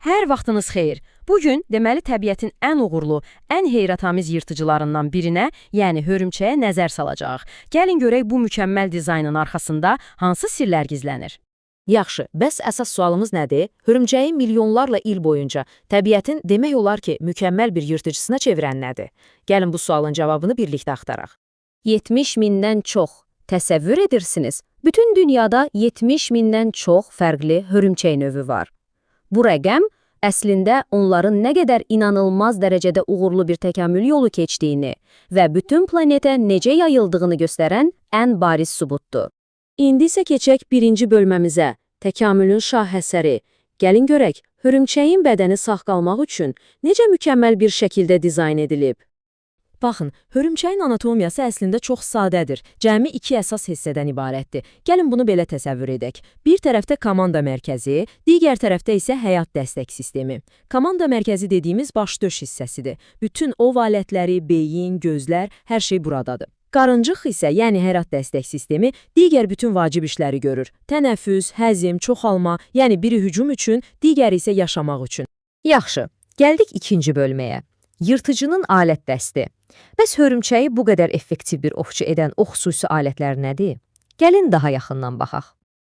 Hər vaxtınız xeyir. Bugün deməli təbiətin ən uğurlu, ən heyrətamiz yırtıcılarından birinə, yəni hörümçəyə nəzər salacağıq. Gəlin görək bu mükəmməl dizaynın arxasında hansı sirlər gizlənir? Yaxşı, bəs əsas sualımız nədir? Hörümçəyi milyonlarla il boyunca təbiətin demək olar ki, mükəmməl bir yırtıcısına çevirən nədir? Gəlin bu sualın cavabını birlikdə axtaraq. 70 mindən çox. Təsəvvür edirsiniz, bütün dünyada 70 mindən çox fərqli hörümçək növü var. Bu rəqəm əslində onların nə qədər inanılmaz dərəcədə uğurlu bir təkamül yolu keçdiyini və bütün planetə necə yayıldığını göstərən ən bariz sübutdur. İndi isə keçək birinci bölməmizə, təkamülün şahəsəri. Gəlin görək, hörümçəyin bədəni sağ qalmaq üçün necə mükəmməl bir şəkildə dizayn edilib. Baxın, hörümçəyin anatomiyası əslində çox sadədir. Cəmi iki əsas hissədən ibarətdir. Gəlin bunu belə təsəvvür edək. Bir tərəfdə komanda mərkəzi, digər tərəfdə isə həyat dəstək sistemi. Komanda mərkəzi dediyimiz baş-döş hissəsidir. Bütün ov alətləri, beyin, gözlər, hər şey buradadır. Qarıncıq isə, yəni həyat dəstək sistemi, digər bütün vacib işləri görür. Tənəffüs, həzm, çoxalma, yəni biri hücum üçün, digəri isə yaşamaq üçün. Yaxşı, gəldik ikinci bölməyə. Yırtıcının alət dəsti. Bəs hörümçəyi bu qədər effektiv bir ovçu edən o xüsusi alətlər nədir? Gəlin daha yaxından baxaq.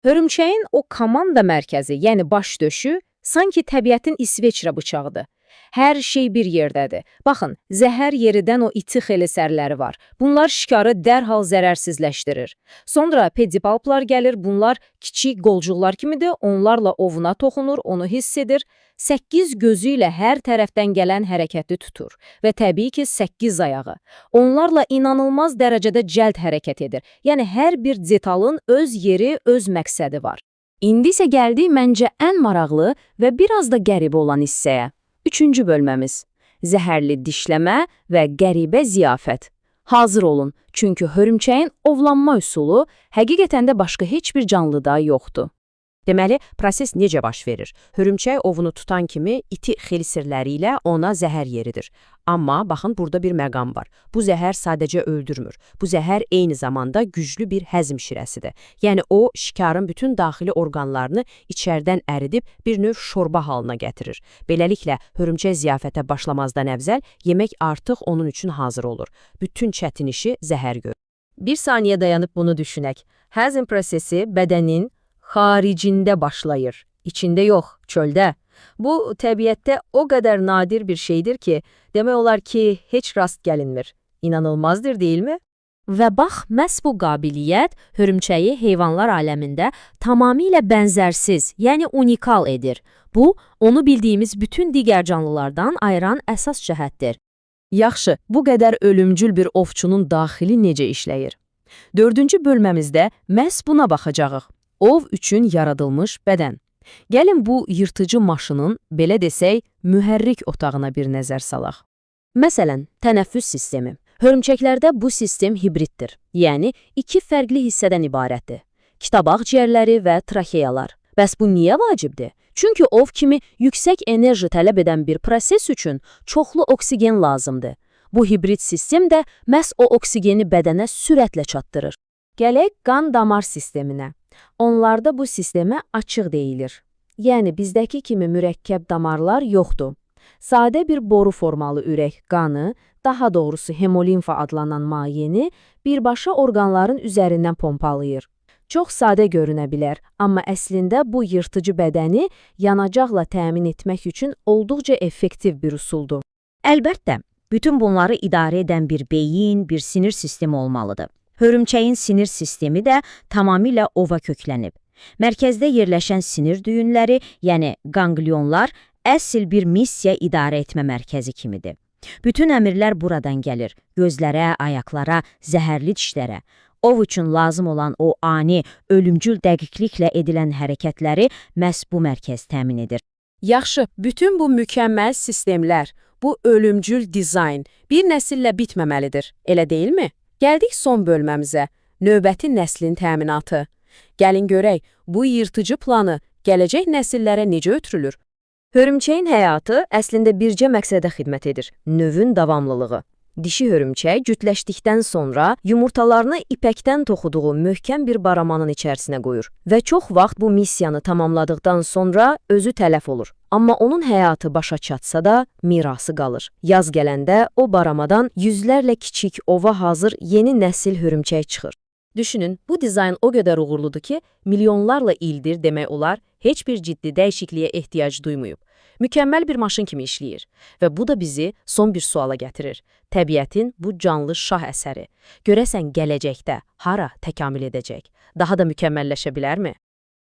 Hörümçəyin o komanda mərkəzi, yəni baş döşü, sanki təbiətin İsveçrə bıçağıdır. Hər şey bir yerdədir. Baxın, zəhər yeridən o iti xeli sərləri var. Bunlar şikarı dərhal zərərsizləşdirir. Sonra pedipalplar gəlir, bunlar kiçik qolcuqlar kimidir, onlarla ovuna toxunur, onu hiss edir. 8 gözü ilə hər tərəfdən gələn hərəkəti tutur və təbii ki 8 ayağı. Onlarla inanılmaz dərəcədə cəld hərəkət edir. Yəni hər bir detalın öz yeri, öz məqsədi var. İndi isə gəldi məncə ən maraqlı və biraz da qəribə olan hissəyə. Üçüncü bölməmiz. Zəhərli dişləmə və qəribə ziyafət. Hazır olun, çünki hörümçəyin ovlanma üsulu həqiqətən də başqa heç bir canlıda yoxdur. Deməli, proses necə baş verir? Hörümçək ovunu tutan kimi iti xelisirləri ilə ona zəhər yeridir. Amma baxın, burada bir məqam var. Bu zəhər sadəcə öldürmür. Bu zəhər eyni zamanda güclü bir həzm şirəsidir. Yəni o, şikarın bütün daxili orqanlarını içərdən əridib bir növ şorba halına gətirir. Beləliklə, hörümçək ziyafətə başlamazdan əvvəl yemək artıq onun üçün hazır olur. Bütün çətin işi zəhər görür. Bir saniyə dayanıb bunu düşünək. Həzm prosesi bədənin xaricində başlayır, içində yox, çöldə. Bu, təbiətdə o qədər nadir bir şeydir ki, demək olar ki, heç rast gəlinmir. İnanılmazdır, deyilmi? Və bax, məhz bu qabiliyyət hörümçəyi heyvanlar aləmində tamamilə bənzərsiz, yəni unikal edir. Bu, onu bildiyimiz bütün digər canlılardan ayıran əsas cəhətdir. Yaxşı, bu qədər ölümcül bir ovçunun daxili necə işləyir? 4-cü bölməmizdə məhz buna baxacağıq. Ov üçün yaradılmış bədən. Gəlin bu yırtıcı maşının, belə desək, mühərrik otağına bir nəzər salaq. Məsələn, tənəffüs sistemi. Hörümçəklərdə bu sistem hibriddir, yəni iki fərqli hissədən ibarətdir. Kitab ağciyərləri və traxeyalar. Bəs bu niyə vacibdir? Çünki ov kimi yüksək enerji tələb edən bir proses üçün çoxlu oksigen lazımdır. Bu hibrid sistem də məhz o oksigeni bədənə sürətlə çatdırır. Gələk qan damar sisteminə. Onlarda bu sistemə açıq deyilir. Yəni bizdəki kimi mürəkkəb damarlar yoxdur. Sadə bir boru formalı ürək qanı, daha doğrusu hemolimfa adlanan maiyeni birbaşa orqanların üzərindən pompalayır. Çox sadə görünə bilər, amma əslində bu yırtıcı bədəni yanacaqla təmin etmək üçün olduqca effektiv bir üsuldur. Əlbəttə, bütün bunları idarə edən bir beyin, bir sinir sistemi olmalıdır. Hörümçəyin sinir sistemi də tamamilə ova köklənib. Mərkəzdə yerləşən sinir düyünləri, yəni qanqlionlar, əsl bir missiya idarə etmə mərkəzi kimidir. Bütün əmrlər buradan gəlir, gözlərə, ayaqlara, zəhərli dişlərə. Ov üçün lazım olan o ani, ölümcül dəqiqliklə edilən hərəkətləri məhz bu mərkəz təmin edir. Yaxşı, bütün bu mükəmməl sistemlər, bu ölümcül dizayn bir nəsillə bitməməlidir, elə deyilmi? Gəldik son bölməmizə, növbəti nəslin təminatı. Gəlin görək, bu yırtıcı planı gələcək nəsillərə necə ötürülür? Hörümçəyin həyatı əslində bircə məqsədə xidmət edir, növün davamlılığı. Dişi hörümçək cütləşdikdən sonra yumurtalarını ipəkdən toxuduğu möhkəm bir baramanın içərisinə qoyur və çox vaxt bu missiyanı tamamladıqdan sonra özü tələf olur. Amma onun həyatı başa çatsa da mirası qalır. Yaz gələndə o baramadan yüzlərlə kiçik ova hazır yeni nəsil hörümçək çıxır. Düşünün, bu dizayn o qədər uğurludur ki, milyonlarla ildir demək olar, heç bir ciddi dəyişikliyə ehtiyac duymayıb. Mükəmməl bir maşın kimi işləyir və bu da bizi son bir suala gətirir. Təbiətin bu canlı şah əsəri görəsən gələcəkdə hara təkamül edəcək? Daha da mükəmməlləşə bilərmi?